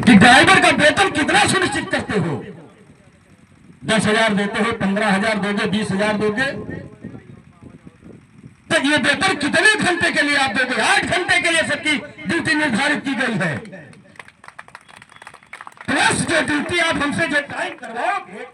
कि ड्राइवर का वेतन कितना सुनिश्चित करते हो। 10,000 देते हो, 15,000 दोगे, 20,000 दोगे, तो ये वेतन कितने घंटे के लिए आप दोगे? 8 घंटे के लिए सबकी ड्यूटी निर्धारित की गई है, प्लस जो ड्यूटी आप हमसे जो टाइम करवाओगे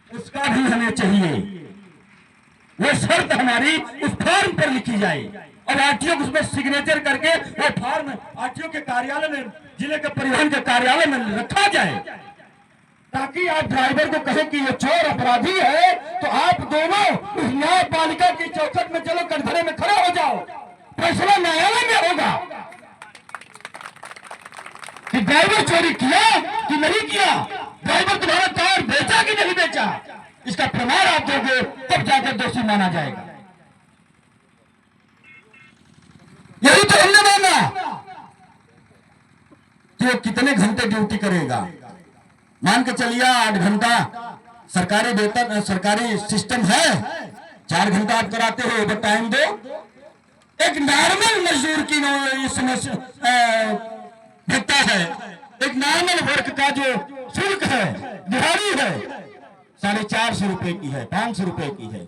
उसका भी हमें चाहिए। वो शर्त हमारी उस फॉर्म पर लिखी जाए और आरटीओ उसमें सिग्नेचर करके वो फॉर्म आरटीओ के कार्यालय में, जिले के परिवहन के कार्यालय में रखा जाए, ताकि आप ड्राइवर को कहे कि ये चोर अपराधी है तो आप दोनों उस न्यायपालिका की चौखट में चलो, कटघरे में खड़े हो जाओ, फैसला न्यायालय में होगा कि ड्राइवर चोरी किया कि नहीं किया, ड्राइवर तुम्हारा कार बेचा कि नहीं बेचा, इसका प्रमाण आप दोगे, तब जाकर दोषी माना जाएगा। यही तो हमने माना कि वो कितने घंटे ड्यूटी करेगा। मान के चलिए 8 घंटा सरकारी वेतन, सरकारी सिस्टम है, 4 घंटा आप कराते हो, ओवर टाइम दो। एक नॉर्मल मजदूर की समस्या भत्ता है, एक नॉर्मल वर्क का जो शुल्क है, दिहाड़ी है, 450 रुपए की है, 500 रुपए की है।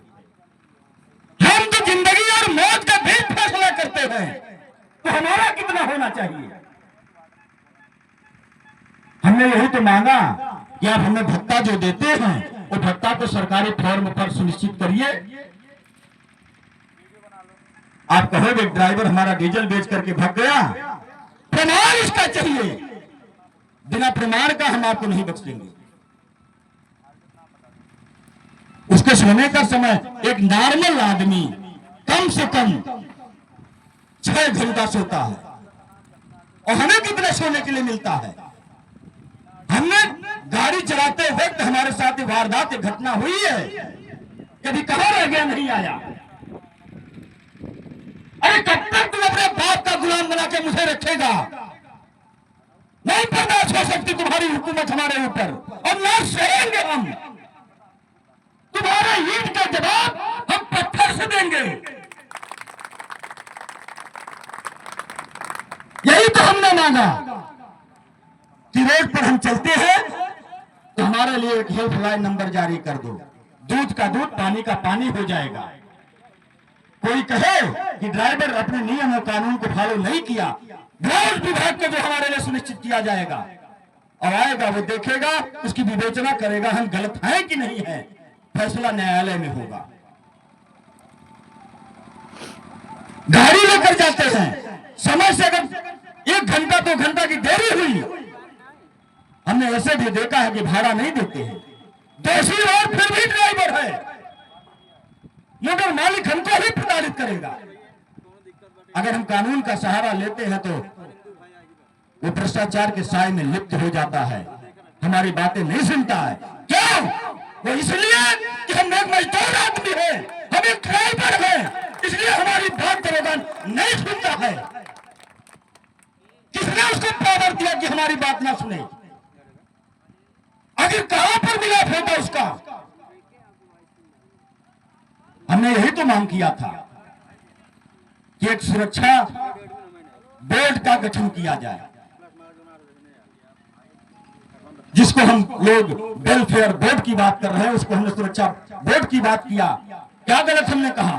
हम तो जिंदगी और मौत का भी फैसला करते हैं, तो हमारा कितना होना चाहिए? हमने यही तो मांगा कि आप हमें भत्ता जो देते हैं वो भत्ता को सरकारी फॉर्म पर सुनिश्चित करिए। आप कहोगे ड्राइवर हमारा डीजल बेच करके भाग गया, प्रमाण इसका चाहिए, बिना प्रमाण का हम आपको नहीं बख्शेंगे। उसके सोने का समय एक नॉर्मल आदमी कम से कम 6 घंटा सोता है, और हमें कितना सोने के लिए मिलता है? हमने गाड़ी चलाते वक्त हमारे साथ वारदात घटना हुई है, कभी कहां रह गया, नहीं आया। अरे कब तक तुम अपने बाप का गुलाम बना के मुझे रखेगा? नहीं बर्दाश्त हो सकती तुम्हारी हुकूमत हमारे ऊपर, और ना सहेंगे हम। तुम्हारे ईंट का जवाब हम पत्थर से देंगे। यही तो हमने मांगा कि रोड पर हम चलते हैं तो हमारे लिए एक हेल्पलाइन नंबर जारी कर दो, दूध का दूध, पानी का पानी हो जाएगा। कोई कहे कि ड्राइवर अपने नियम और कानून को फॉलो नहीं किया, ड्राइवर विभाग को जो हमारे लिए सुनिश्चित किया जाएगा, और आएगा वो देखेगा, उसकी विवेचना करेगा, हम गलत हैं कि नहीं है, फैसला न्यायालय में होगा। गाड़ी लेकर जाते हैं, समय से अगर 1 घंटा 2 घंटा की देरी हुई, हमने ऐसे भी देखा है कि भाड़ा नहीं देते हैं, दोषी और फिर भी ड्राइवर है, मगर मालिक हमको ही प्रताड़ित करेगा। अगर हम कानून का सहारा लेते हैं तो वो भ्रष्टाचार के साए में लिप्त हो जाता है, हमारी बातें नहीं सुनता है। क्यों? वो इसलिए कि हम एक मजदूर आदमी है, हम एक ड्राइवर है, इसलिए हमारी बात दरोगा नहीं सुनता है। किसने उसको पावर दिया कि हमारी बात ना सुने? आखिर कहां पर मिला होता उसका? हमने यही तो मांग किया था कि एक सुरक्षा बोर्ड का गठन किया जाए, जिसको हम लोग वेलफेयर बोर्ड की बात कर रहे हैं, उसको हमने सुरक्षा बोर्ड की बात किया। क्या गलत हमने कहा?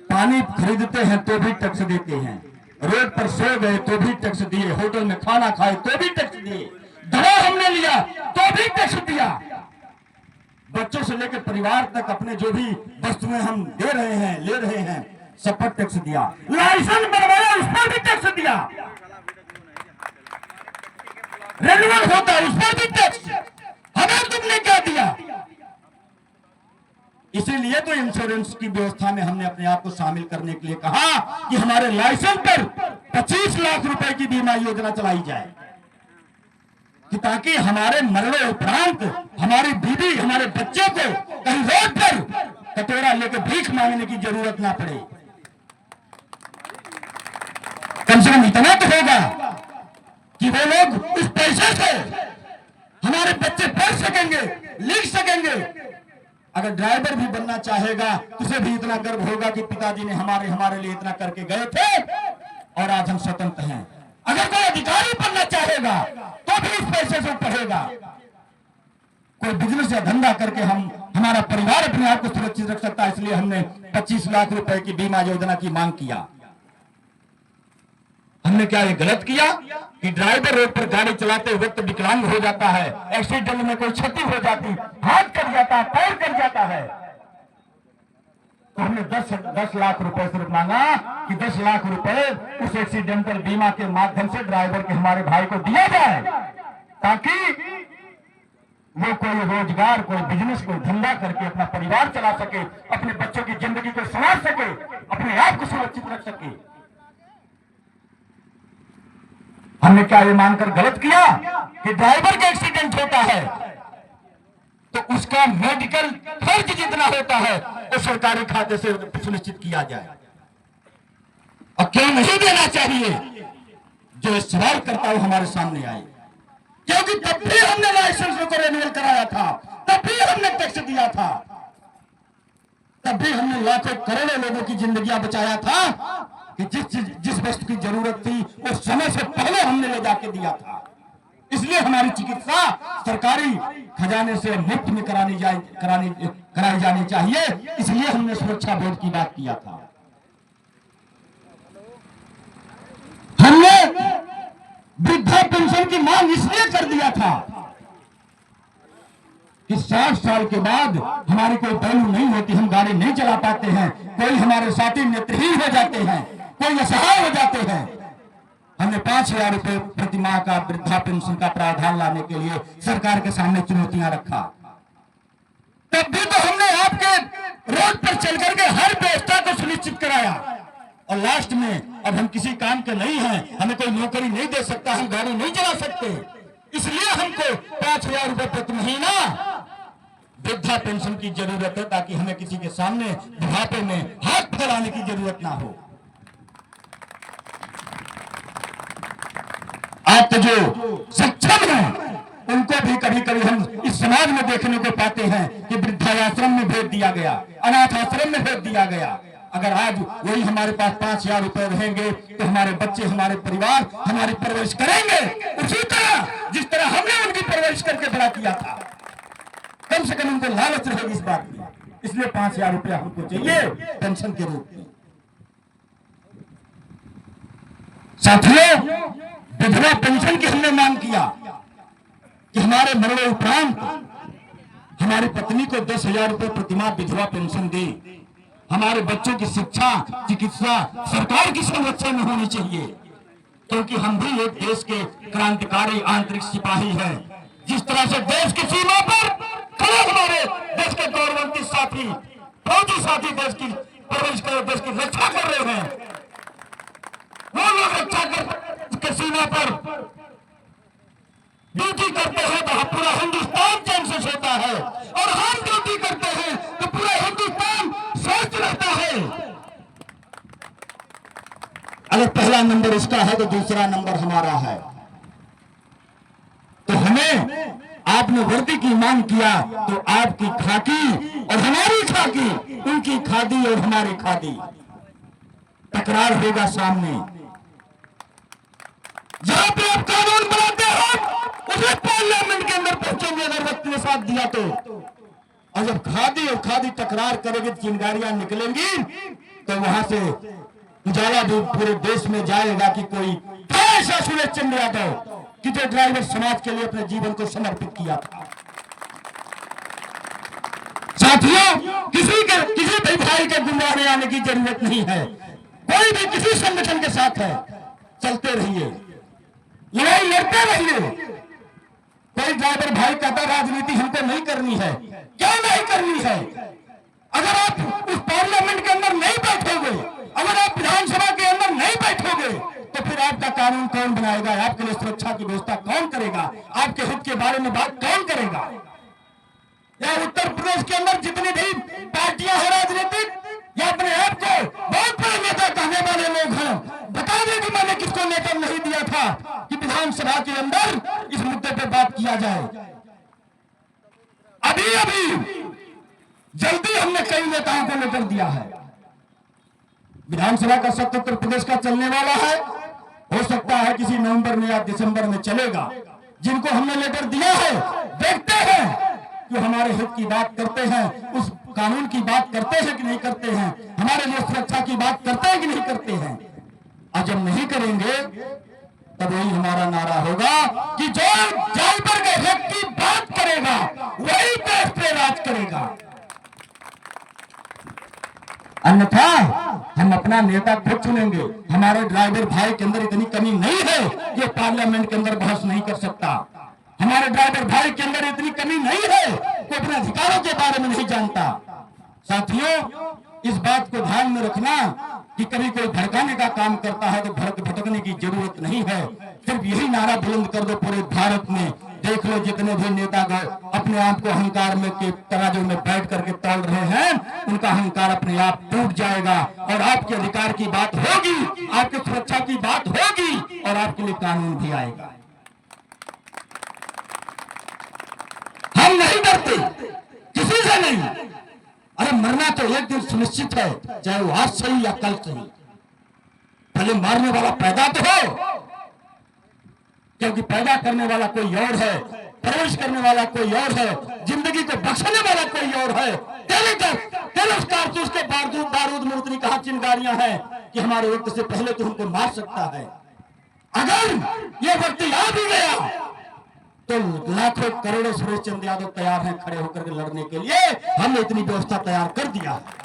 पानी खरीदते हैं तो भी टैक्स देते हैं, रोड पर सो गए तो भी टैक्स दिए, होटल में खाना खाए तो भी टैक्स दिए, दवा हमने लिया तो भी टैक्स दिया, बच्चों से लेकर परिवार तक अपने जो भी वस्तुएं हम दे रहे हैं, ले रहे हैं, सब पर टैक्स दिया, लाइसेंस बनवाया उस पर भी टैक्स दिया, रेन्यूअल होता है उस पर भी टैक्स। हमें तुमने क्या दिया? इसीलिए तो इंश्योरेंस की व्यवस्था में हमने अपने आप को शामिल करने के लिए कहा कि हमारे लाइसेंस पर 25 लाख रुपए की बीमा योजना चलाई जाए, कि ताकि हमारे मरने उपरांत हमारी बीवी, हमारे बच्चे को कहीं रोड पर कटोरा लेकर भीख मांगने की जरूरत ना पड़े। कम से कम इतना तो होगा कि वो लोग उस पैसे से हमारे बच्चे पढ़ सकेंगे, लिख सकेंगे। अगर ड्राइवर भी बनना चाहेगा उसे भी इतना गर्व होगा कि पिताजी ने हमारे लिए इतना करके गए थे और आज हम स्वतंत्र हैं। अगर कोई अधिकारी बनना चाहेगा तो भी इस पैसे से पढ़ेगा। कोई बिजनेस या धंधा करके हम हमारा परिवार अपने आप को सुरक्षित रख सकता है, इसलिए हमने 25 लाख रुपए की बीमा योजना की मांग किया। हमने क्या ये गलत किया कि ड्राइवर रोड पर गाड़ी चलाते वक्त विकलांग हो जाता है, एक्सीडेंट में कोई क्षति हो जाती, हाथ कट जाता है, पैर कट जाता है, तो हमने 10 लाख रुपए सिर्फ मांगा कि 10 लाख रुपए उस एक्सीडेंटल बीमा के माध्यम से ड्राइवर के हमारे भाई को दिया जाए, ताकि वो कोई रोजगार, कोई बिजनेस, कोई धंधा करके अपना परिवार चला सके, अपने बच्चों की जिंदगी को संवार सके, अपने आप को सुरक्षित रख सके। हमने क्या ये मानकर गलत किया कि ड्राइवर का एक्सीडेंट होता है तो उसका मेडिकल खर्च जितना होता है वो सरकारी खाते से सुनिश्चित किया जाए। और क्यों नहीं देना चाहिए? जो सवाल करता है हमारे सामने आए, क्योंकि तब भी हमने लाइसेंस को रिन्यूअल कराया था, तब भी हमने टैक्स दिया था, तब भी हमने लाखों करोड़ों लोगों की जिंदगियां बचाया था कि जिस वस्तु की जरूरत थी उस समय से पहले हमने ले जाके दिया था। इसलिए हमारी चिकित्सा सरकारी खजाने से मुफ्त में कराई जानी चाहिए। इसलिए हमने सुरक्षा बोर्ड की बात किया था। हमने वृद्धा पेंशन की मांग इसलिए कर दिया था कि 60 साल के बाद हमारी कोई वैल्यू नहीं होती, हम गाड़ी नहीं चला पाते हैं, कोई हमारे साथी नेत्रहीन हो जाते हैं, कोई असहाय हो जाते हैं। हमने 5,000 रुपए प्रति माह का वृद्धा पेंशन का प्रावधान लाने के लिए सरकार के सामने चुनौतियां रखा। तब भी तो हमने आपके रोड पर चल करके हर व्यवस्था को सुनिश्चित कराया। और लास्ट में अब हम किसी काम के नहीं हैं, हमें कोई नौकरी नहीं दे सकता, हम गाड़ी नहीं चला सकते, इसलिए हमको 5,000 रुपए प्रति महीना वृद्धा पेंशन की जरूरत है, ताकि हमें किसी के सामने बुढ़ापे में हाथ फैलाने की जरूरत ना हो। आप तो जो सक्षम हैं उनको भी कभी कभी हम इस समाज में देखने को पाते हैं कि वृद्धाश्रम में भेज दिया गया, अनाथ आश्रम में भेज दिया गया। अगर आज वही हमारे पास 5,000 रुपए रहेंगे तो हमारे बच्चे, हमारे परिवार हमारी परवरिश करेंगे उसी तरह जिस तरह हमने उनकी परवरिश करके बड़ा किया था। कम से कम उनको लालच रहेगी इस बात की। इसलिए 5,000 रुपया हमको चाहिए पेंशन के रूप में। साथियों, विधवा पेंशन की हमने मांग किया कि हमारे मरने उपरांत हमारी पत्नी को 10,000 रुपए प्रतिमाह विधवा पेंशन दे। हमारे बच्चों की शिक्षा, चिकित्सा सरकार की संरक्षण में होनी चाहिए, क्योंकि हम भी एक देश के क्रांतिकारी आंतरिक सिपाही हैं। जिस तरह से देश की सीमा पर खड़े हमारे देश के गौरवंती साथी, फौजी साथी देश की परवरिश कर, देश की रक्षा कर रहे हैं, वो लोग रक्षा के सीमा पर ड्यूटी करते हैं तो पूरा हिंदुस्तान चैन से सोता है, और हम ड्यूटी करते हैं तो पूरा हिंदुस्तान स्वस्थ रहता है। अगर पहला नंबर इसका है तो दूसरा नंबर हमारा है। तो हमें आपने वर्दी की मांग किया तो आपकी खाकी और हमारी खाकी, उनकी खादी और हमारी खादी, तकरार होगा सामने। जहां पे आप कानून बनाते हो उसे पार्लियामेंट के अंदर पहुंचेंगे अगर वक्त ने साथ दिया तो। और जब खादी और खादी तकरार करेगी, चिंगारियां निकलेंगी, तो वहां से उजाला भी पूरे देश में जाएगा कि कोई था ऐसा सुरेश चंद्र यादव कि जो ड्राइवर समाज के लिए अपने जीवन को समर्पित किया था। साथियों, किसी भी भाई के गुमराह में आने की जरूरत नहीं है। कोई भी किसी संगठन के साथ है, चलते रहिए, लड़ाई लड़ते रहिए। कोई ड्राइवर भाई कहता राजनीति हमको नहीं करनी है, क्यों नहीं करनी है? अगर आप उस पार्लियामेंट के अंदर नहीं बैठोगे, अगर आप विधानसभा के अंदर नहीं बैठोगे, तो फिर आपका कानून कौन बनाएगा? आपके लिए सुरक्षा की व्यवस्था कौन करेगा? आपके हित के बारे में बात कौन करेगा? या उत्तर प्रदेश के अंदर जितनी भी पार्टियां हैं राजनीतिक, या अपने आप को बहुत बड़े नेता कहने वाले लोग हैं, बता दें कि मैंने किसको नेता नहीं दिया था कि विधानसभा के अंदर इस मुद्दे पर बात किया जाए। अभी जल्दी हमने कई नेताओं को लेकर दिया है। विधानसभा का सत्र उत्तर प्रदेश का चलने वाला है, हो सकता है किसी नवंबर में या दिसंबर में चलेगा। जिनको हमने लेटर दिया है, देखते हैं कि हमारे हित की बात करते हैं, उस कानून की बात करते हैं कि नहीं करते हैं, हमारे लिए सुरक्षा की बात करते हैं कि नहीं करते हैं। और जब नहीं करेंगे तब वही हमारा नारा होगा कि जो ड्राइवर के हक की बात करेगा वही देश पे राज करेगा। अन्यथा हम अपना नेता खुद चुनेंगे। हमारे ड्राइवर भाई के अंदर इतनी कमी नहीं है कि पार्लियामेंट के अंदर बहस नहीं कर सकता। हमारे ड्राइवर भाई के अंदर इतनी कमी नहीं है कि अपने अधिकारों के बारे में नहीं जानता। साथियों, इस बात को ध्यान में रखना कि कभी कोई भड़काने का काम करता है तो भटकने की जरूरत नहीं है। सिर्फ यही नारा बुलंद कर दो पूरे भारत में। देख लो जितने भी नेता अपने आप को अहंकार में के तराजू में बैठ करके तौल रहे हैं, उनका अहंकार अपने आप टूट जाएगा और आपके अधिकार की बात होगी, आपकी सुरक्षा की बात होगी और आपके लिए कानून भी आएगा। हम नहीं डरते किसी से नहीं। अरे मरना तो एक दिन सुनिश्चित है, चाहे वो आज सही या कल सही। पहले मारने वाला पैदा तो हो, क्योंकि पैदा करने वाला कोई और है, प्रवेश करने वाला कोई और है, जिंदगी को बख्शने वाला कोई और है। तेरे कारतूस के बारूद में उतनी कहा चिंगारियां हैं कि हमारे वक्त से पहले तो हमको मार सकता है। अगर ये वक्त आ भी गया तो लाखों करोड़ों सुरेश चंद्र यादव तैयार हैं खड़े होकर के लड़ने के लिए। हमने इतनी व्यवस्था तैयार कर दिया है।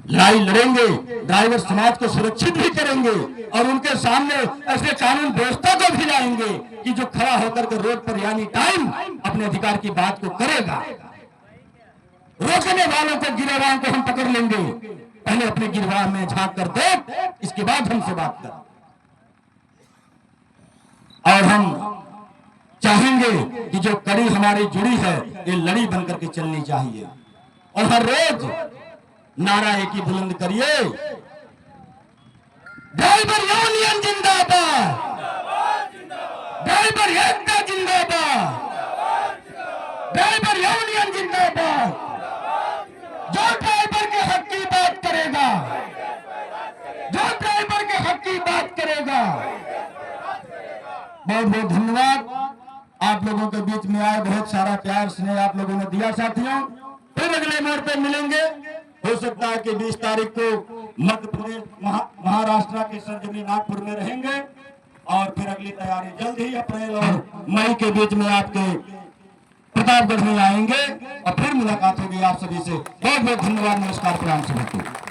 लड़ाई लड़ेंगे, ड्राइवर समाज को सुरक्षित भी करेंगे और उनके सामने ऐसे कानून व्यवस्था को भी लाएंगे कि जो खड़ा होकर के रोड पर यानी टाइम अपने अधिकार की बात को करेगा। रोकने वालों को, गिरवाओं को हम पकड़ लेंगे। पहले अपने गिरवा में झांक कर देख, इसके बाद हमसे बात कर। और हम चाहेंगे कि जो कड़ी हमारी जुड़ी है ये लड़ी बनकर के चलनी चाहिए और हर रोज नारा एक ही बुलंद करिए, ड्राइवर यूनियन जिंदाबाद, ड्राइवर एकता जिंदाबाद, ड्राइवर यूनियन जिंदाबाद। जो ड्राइवर के हक की बात करेगा, जो ड्राइवर के हक की बात करेगा। बहुत बहुत धन्यवाद। आप लोगों के बीच में आए, बहुत सारा प्यार स्नेह आप लोगों ने दिया। साथियों, फिर अगले मोड़ पे मिलेंगे। हो सकता है कि 20 तारीख को मध्य प्रदेश महाराष्ट्र के सरजमी नागपुर में रहेंगे और फिर अगली तैयारी जल्द ही अप्रैल और मई के बीच में आपके प्रतापगढ़ में आएंगे और फिर मुलाकात होगी आप सभी से। बहुत बहुत धन्यवाद। नमस्कार, प्रणाम सभी को।